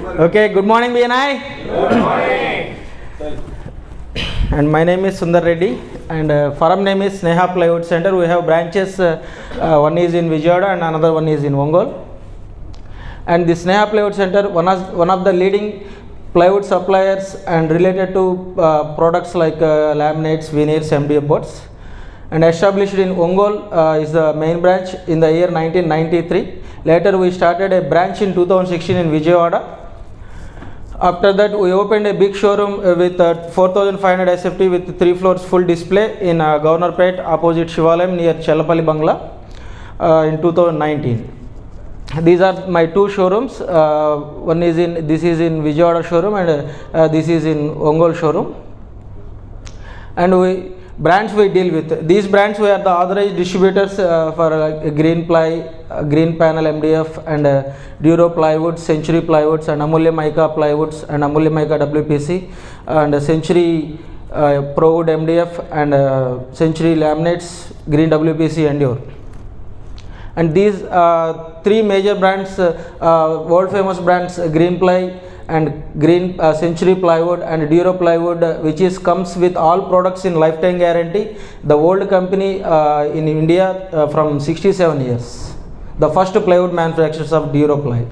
Okay, good morning BNI. Good morning. And my name is Sundar Reddy and firm name is Sneha Plywood Center. We have branches, one is in Vijayawada and another one is in Ongole. And the Sneha Plywood Center, one of the leading plywood suppliers and related to products like laminates, veneers, MDF boards. And established in Ongole is the main branch in the year 1993. Later we started a branch in 2016 in Vijayawada. After that we opened a big showroom with 4500 SFT with 3 floors full display in Governor-Pet opposite Shivalayam near Chellapalli Bangla in 2019. These are my two showrooms. This is in Vijayawada showroom and this is in Ongole showroom. And brands we deal with. These brands we are the authorized distributors for Green Ply, Green Panel MDF and Duro Plywood, Century Plywoods and Amulya Mica Plywoods and Amulya Mica WPC and Century Prowood MDF and Century Laminates, Green WPC Endure. And these three major brands, world famous brands, Green Ply and Green Century Plywood and Duro Plywood, which comes with all products in lifetime guarantee. The old company in India from 67 years. The first plywood manufacturers of Duro Ply.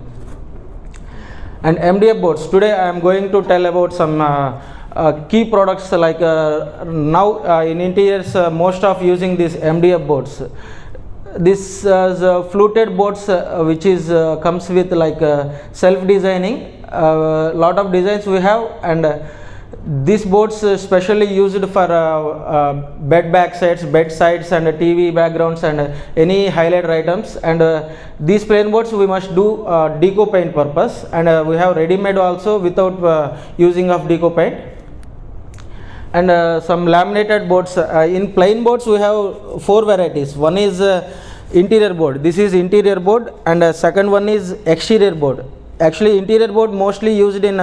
And MDF boards. Today I am going to tell about some key products like now in interiors most of using these MDF boards. This fluted boards which comes with like self-designing. Lot of designs we have, and these boards specially used for bed back sides, bed sides and TV backgrounds and any highlighter items. And these plain boards we must do deco paint purpose, and we have ready-made also without using of deco paint. And some laminated boards. In plain boards we have 4 varieties. One is interior board. This is interior board, and second one is exterior board. Actually interior board mostly used in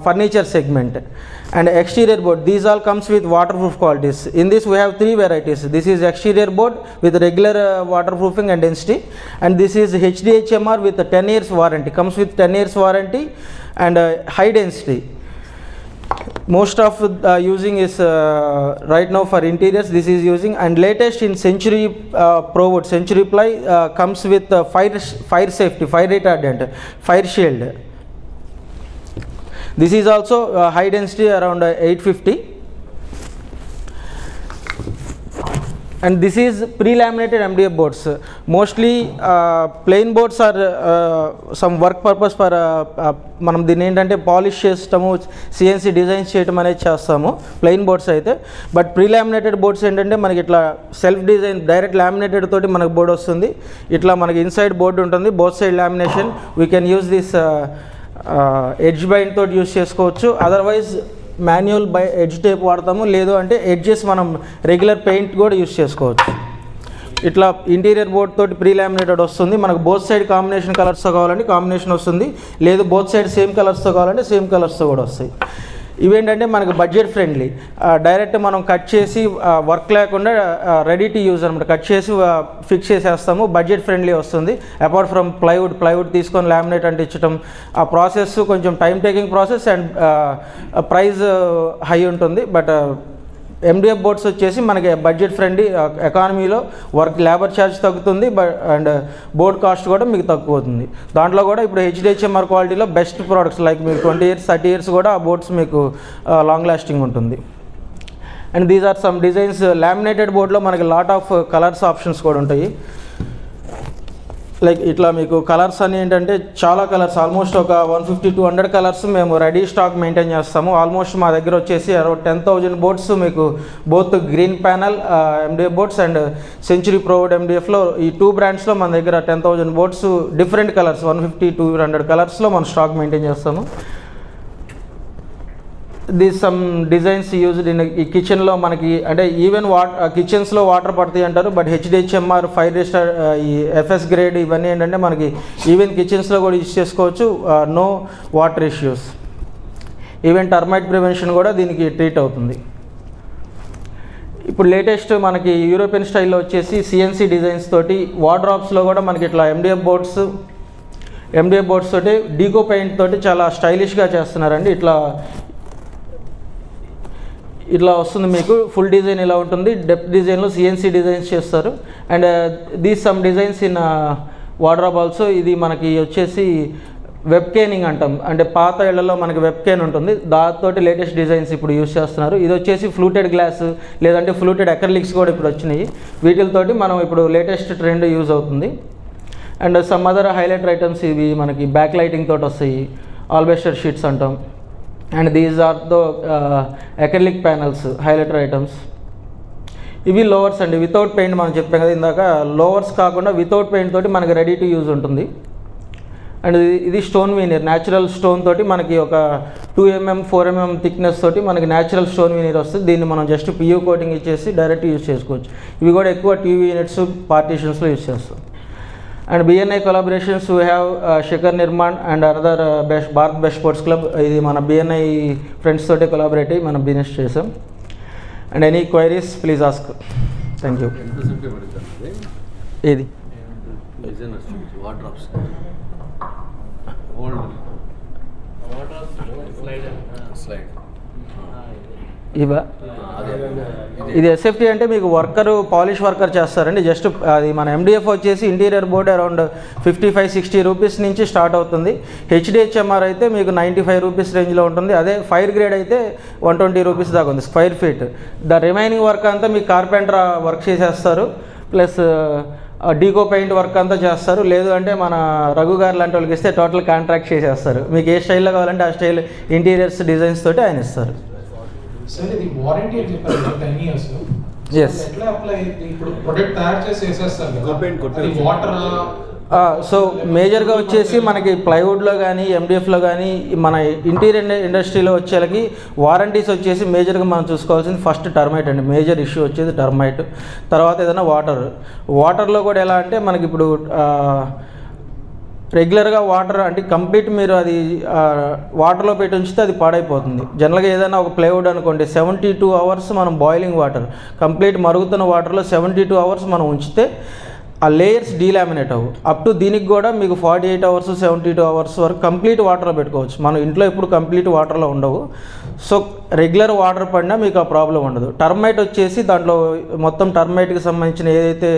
furniture segment, and exterior board, these all comes with waterproof qualities. In this we have 3 varieties. This is exterior board with regular waterproofing and density, and this is HDHMR with 10 years warranty, comes with 10 years warranty and high density. Most of using is right now for interiors, this is using. And latest in Century Prowood, Century Ply comes with fire safety, fire retardant, fire shield. This is also high density around 850. And this is pre-laminated MDF boards. Mostly plain boards are some work purpose for మనం దీన్ని ఏంటంటే polish చేస్తాము, CNC designs చేయటం అనేది చేస్తాము plain boards అయితే. But pre laminated boards ఏంటంటే మనకి ఇట్లా సెల్ఫ్ డిజైన్ డైరెక్ట్ లామినేటెడ్ తోటి మనకు బోర్డ్ వస్తుంది. ఇట్లా మనకి ఇన్సైడ్ బోర్డు ఉంటుంది, both side lamination. We can use this edge bind తోటి యూజ్ చేసుకోవచ్చు. Otherwise manual by edge tape వాడతాము, లేదు అంటే ఎడ్జెస్ మనం రెగ్యులర్ పెయింట్ కూడా యూజ్ చేసుకోవచ్చు. ఇట్లా ఇంటీరియర్ బోర్డ్ తోటి ప్రీ లామినేటెడ్ వస్తుంది. మనకు బోత్ సైడ్ కాంబినేషన్ కలర్స్తో కావాలంటే కాంబినేషన్ వస్తుంది, లేదు బోత్ సైడ్ సేమ్ కలర్స్తో కావాలంటే సేమ్ కలర్స్తో కూడా వస్తాయి. ఇవేంటంటే మనకు బడ్జెట్ ఫ్రెండ్లీ, డైరెక్ట్ మనం కట్ చేసి వర్క్ లేకుండా రెడీ టు యూజ్ అనమాట, కట్ చేసి ఫిక్స్ చేసేస్తాము. బడ్జెట్ ఫ్రెండ్లీ వస్తుంది. అపార్ట్ ఫ్రమ్ ప్లైవుడ్ తీసుకొని లామినేట్ అంటించడం, ఆ ప్రాసెస్ కొంచెం time taking process and price high ఉంటుంది. బట్ MDF బోర్డ్స్ వచ్చేసి మనకి బడ్జెట్ ఫ్రెండ్లీ, ఎకానమీలో వర్క్ లేబర్ ఛార్జ్ తగ్గుతుంది అండ్ బోర్డ్ కాస్ట్ కూడా మీకు తక్కువ అవుతుంది. దాంట్లో కూడా ఇప్పుడు HDHMR క్వాలిటీలో బెస్ట్ ప్రోడక్ట్స్ లైక్ మీకు 20 years 30 years కూడా ఆ బోర్డ్స్ మీకు లాంగ్ లాస్టింగ్ ఉంటుంది. And these are some designs. Laminated బోర్డ్లో మనకి లాట్ ఆఫ్ కలర్స్ ఆప్షన్స్ కూడా ఉంటాయి. లైక్ ఇట్లా మీకు కలర్స్ అని ఏంటంటే చాలా కలర్స్, ఆల్మోస్ట్ ఒక 150-200 కలర్స్ మేము రెడీ స్టాక్ మెయింటైన్ చేస్తాము. ఆల్మోస్ట్ మా దగ్గర వచ్చేసి అరౌండ్ 10,000 బోర్డ్స్ మీకు both green panel MDF boards and century Prowood MDFలో ఈ 2 బ్రాండ్స్లో మన దగ్గర 10,000 బోర్డ్స్ డిఫరెంట్ కలర్స్ 150-200 కలర్స్లో మనం స్టాక్ మెయింటైన్ చేస్తాము. This some designs used in ఈ కిచెన్లో మనకి అంటే ఈవెన్ కిచెన్స్లో వాటర్ పడతాయి అంటారు, బట్ HDHMR 5 స్టార్ ఈ FS గ్రేడ్ ఇవన్నీ ఏంటంటే మనకి ఈవెన్ కిచెన్స్లో కూడా యూజ్ చేసుకోవచ్చు. No water issues. Even termite prevention కూడా దీనికి ట్రీట్ అవుతుంది. ఇప్పుడు లేటెస్ట్ మనకి యూరోపియన్ స్టైల్లో వచ్చేసి CNC డిజైన్స్ తోటి వార్డ్రాప్స్లో కూడా మనకి ఇట్లా MDF బోర్డ్స్ MDF బోర్డ్స్ తోటి డీకో పెయింట్ తోటి చాలా స్టైలిష్గా చేస్తున్నారండి. ఇట్లా వస్తుంది మీకు. ఫుల్ డిజైన్ ఇలా ఉంటుంది. డెప్త్ డిజైన్లో CNC డిజైన్స్ చేస్తారు. And these some designs in wardrobe also. ఇది మనకి వచ్చేసి వెబ్ కేనింగ్ అంటాం, అంటే పాత ఇళ్లలో మనకి వెబ్ కేన్ ఉంటుంది, దాంతో లేటెస్ట్ డిజైన్స్ ఇప్పుడు యూస్ చేస్తున్నారు. ఇది వచ్చేసి ఫ్లూటెడ్ గ్లాస్ లేదంటే ఫ్లూటెడ్ అక్రిలిక్స్ కూడా ఇప్పుడు వచ్చినాయి. వీటితోటి మనం ఇప్పుడు లేటెస్ట్ ట్రెండ్ యూజ్ అవుతుంది. And some other highlighter items ఇవి మనకి బ్యాక్ లైటింగ్ తోటి వస్తాయి, ఆల్బెస్టర్ షీట్స్ అంటాం. And these are the acrylic panels, highlighter items. ఇవి లోవర్స్ అండి, వితౌట్ పెయింట్. మనం చెప్పాం కదా ఇందాక, లోవర్స్ కాకుండా వితౌట్ పెయింట్ తోటి మనకి రెడీ టు యూజ్ ఉంటుంది. అండ్ ఇది స్టోన్ వీనియర్, న్యాచురల్ స్టోన్ తోటి మనకి ఒక 2 mm 4 mm థిక్నెస్ తోటి మనకి న్యాచురల్ స్టోన్ వీనియర్ వస్తుంది. దీన్ని మనం జస్ట్ PU కోటింగ్ ఇచ్చేసి డైరెక్ట్ యూజ్ చేసుకోవచ్చు. ఇవి కూడా ఎక్కువ TV యూనిట్స్ పార్టీషన్స్లో యూజ్ చేస్తాం. And BNI collaborations we have Shikhar Nirman and another Bharat best sports club. ఇది మన BNI ఫ్రెండ్స్ తోటి కొలాబరేట్ అయ్యి మనం బిజినెస్ చేసాం. And any queries please ask. Thank you. ఏది ఇవా? ఇది SFT అంటే మీకు వర్కరు, పాలిష్ వర్కర్ చేస్తారండి. జస్ట్ అది మన MDF వచ్చేసి ఇంటీరియర్ బోర్డ్ అరౌండ్ 55-60 రూపీస్ నుంచి స్టార్ట్ అవుతుంది. HDHMR అయితే మీకు 95 రూపీస్ రేంజ్లో ఉంటుంది. అదే ఫైర్ గ్రేడ్ అయితే 120 రూపీస్ దాకా ఉంది square feet. The remaining work అంతా మీకు కార్పెంటర్ వర్క్ చేసేస్తారు, ప్లస్ డీకో పెయింట్ వర్క్ అంతా చేస్తారు. లేదు అంటే మన రఘు గారు లాంటి వాళ్ళకి ఇస్తే టోటల్ కాంట్రాక్ట్ చేసేస్తారు. మీకు ఏ స్టైల్లో కావాలంటే ఆ స్టైల్ ఇంటీరియర్స్ డిజైన్స్ తోటి ఆయన ఇస్తారు. సార్ ఇది వారంటీ అని చెప్పారు 10 years. Yes. ఎట్లా అప్లై ఇప్పుడు ప్రొడక్ట్ తయారు చేసి వేసేస్తారు కదా, అది వాటర్ సో మేజర్గా వచ్చేసి మనకి ప్లైవుడ్లో కానీ MDFలో కానీ మన ఇంటీరియర్ ఇండస్ట్రీలో వచ్చేలకి వారంటీస్ వచ్చేసి మేజర్గా మనం చూసుకోవాల్సింది ఫస్ట్ టర్మైట్ అండి. మేజర్ ఇష్యూ వచ్చేది టర్మైట్. తర్వాత ఏదైనా వాటర్లో కూడా ఎలా అంటే మనకి ఇప్పుడు రెగ్యులర్గా వాటర్ అంటే కంప్లీట్ మీరు అది వాటర్లో పెట్టి ఉంచితే అది పాడైపోతుంది. జనరల్గా ఏదైనా ఒక ప్లైవుడ్ అనుకోండి 72 hours మనం బాయిలింగ్ వాటర్, కంప్లీట్ మరుగుతున్న వాటర్లో 72 hours మనం ఉంచితే ఆ లేయర్స్ డీలామినేట్ అవ్వు. అప్ టు దీనికి కూడా మీకు 48 hours 72 hours వరకు కంప్లీట్ వాటర్లో పెట్టుకోవచ్చు. మనం ఇంట్లో ఎప్పుడు కంప్లీట్ వాటర్లో ఉండవు. సో రెగ్యులర్ వాటర్ పడినా మీకు ఆ ప్రాబ్లం ఉండదు. టర్మైట్ వచ్చేసి దాంట్లో మొత్తం టర్మైట్కి సంబంధించిన ఏదైతే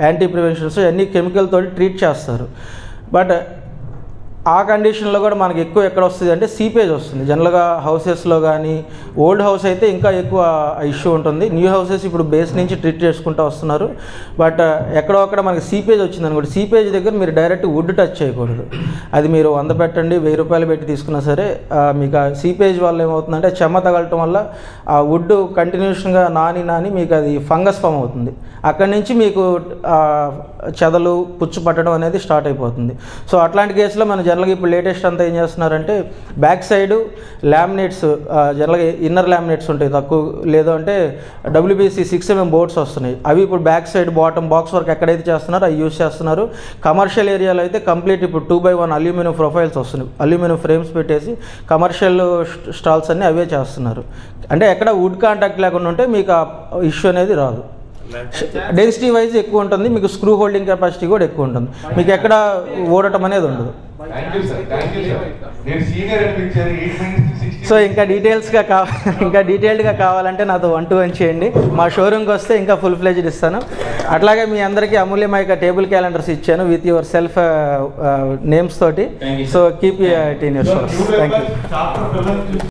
యాంటీ ప్రివెన్షన్స్ అన్నీ కెమికల్ తోటి ట్రీట్ చేస్తారు. బట్ ఆ కండిషన్లో కూడా మనకి ఎక్కువ ఎక్కడ వస్తుంది అంటే సీపేజ్ వస్తుంది. జనరల్గా హౌసెస్లో కానీ, ఓల్డ్ హౌస్ అయితే ఇంకా ఎక్కువ ఇష్యూ ఉంటుంది. న్యూ హౌసెస్ ఇప్పుడు బేస్ నుంచి ట్రీట్ చేసుకుంటూ వస్తున్నారు. బట్ ఎక్కడో అక్కడ మనకి సీపేజ్ వచ్చింది అనుకోండి, సీపేజ్ దగ్గర మీరు డైరెక్ట్ వుడ్ టచ్ చేయకూడదు. అది మీరు 100 పెట్టండి, 1000 రూపాయలు పెట్టి తీసుకున్నా సరే మీకు ఆ సీపేజ్ వల్ల ఏమవుతుందంటే చెమ్మ తగలటం వల్ల ఆ వుడ్ కంటిన్యూషన్గా నాని మీకు అది ఫంగస్ ఫామ్ అవుతుంది. అక్కడి నుంచి మీకు చెదలు పుచ్చు పట్టడం అనేది స్టార్ట్ అయిపోతుంది. సో అట్లాంటి కేసులో మనం జనరల్గా ఇప్పుడు లేటెస్ట్ అంతా ఏం చేస్తున్నారంటే బ్యాక్ సైడు లామినేట్స్, జనరల్గా ఇన్నర్ లామినేట్స్ ఉంటాయి తక్కువ, లేదు అంటే WPC 6 mm బోర్డ్స్ వస్తున్నాయి. అవి ఇప్పుడు back side bottom box work ఎక్కడైతే చేస్తున్నారో అవి యూజ్ చేస్తున్నారు. కమర్షియల్ ఏరియాలో అయితే కంప్లీట్ ఇప్పుడు 2x1 అల్యూమినియం ప్రొఫైల్స్ వస్తున్నాయి. అల్యూమినియం ఫ్రేమ్స్ పెట్టేసి కమర్షియల్ స్టాల్స్ అన్నీ అవే చేస్తున్నారు. అంటే ఎక్కడ వుడ్ కాంటాక్ట్ లేకుండా ఉంటే మీకు ఆ ఇష్యూ అనేది రాదు. డెన్సిటీ వైజ్ ఎక్కువ ఉంటుంది, మీకు స్క్రూ హోల్డింగ్ కెపాసిటీ కూడా ఎక్కువ ఉంటుంది, మీకు ఎక్కడ ఓడటం అనేది ఉండదు. సో ఇంకా డీటెయిల్డ్గా కావాలంటే నాతో 1-to-1 చేయండి. మా షోరూమ్కి వస్తే ఇంకా ఫుల్ ఫ్లెజ్డ్ ఇస్తాను. అట్లాగే మీ అందరికీ అమూల్యమైన టేబుల్ క్యాలెండర్స్ ఇచ్చాను విత్ యువర్ సెల్ఫ్ నేమ్స్ తోటి. So keep it in your shows. Thank you.